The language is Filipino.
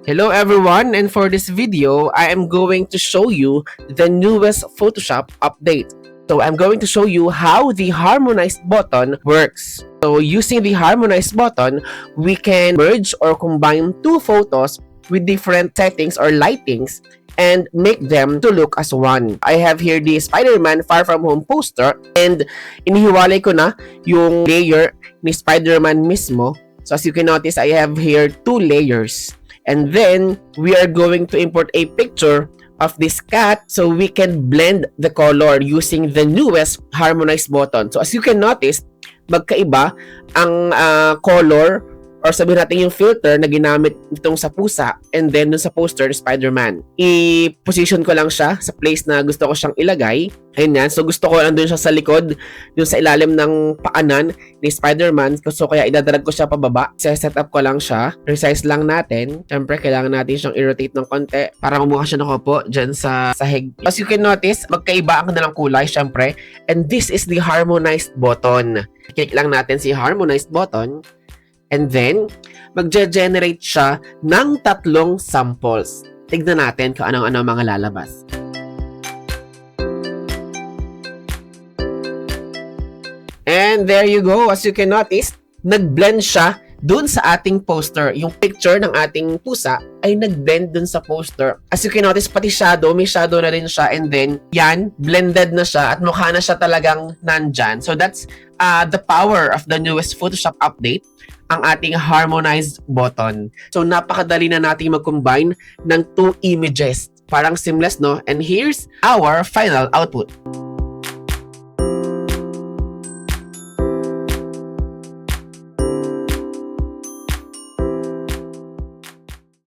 Hello everyone, and for this video, I am going to show you the newest Photoshop update. So I'm going to show you how the harmonized button works. So using the harmonized button, we can merge or combine two photos with different settings or lightings and make them to look as one. I have here the Spider-Man Far From Home poster and inihiwalay ko na yung layer ni Spider-Man mismo. So as you can notice, I have here two layers. And then, we are going to import a picture of this cat so we can blend the color using the newest harmonized button. So as you can notice, magkaiba ang color or sabihin natin yung filter na ginamit itong sa pusa and then dun sa poster Spider-Man. I-position ko lang siya sa place na gusto ko siyang ilagay. Ayun yan. So gusto ko andun siya sa likod, dun sa ilalim ng paanan ni Spider-Man. So kaya idadrag ko siya pababa. Set up ko lang siya. Resize lang natin. Siyempre kailangan natin siyang i-rotate ng konti para mumukha siya nakaupo dyan sa sahig. As you can notice, magkaiba ang kanilang kulay siyempre. And this is the harmonized button. Click lang natin si harmonized button. And then, magge-generate siya ng tatlong samples. Tignan natin kung anong-ano mga lalabas. And there you go. As you can notice, nag-blend siya dun sa ating poster. Yung picture ng ating pusa ay nag-blend dun sa poster. As you can notice, pati shadow, may shadow na rin siya. And then, yan, blended na siya at mukha na siya talagang nandyan. So that's the power of the newest Photoshop update, ang ating harmonized button. So napakadali na nating mag-combine ng two images. Parang seamless, no? And here's our final output.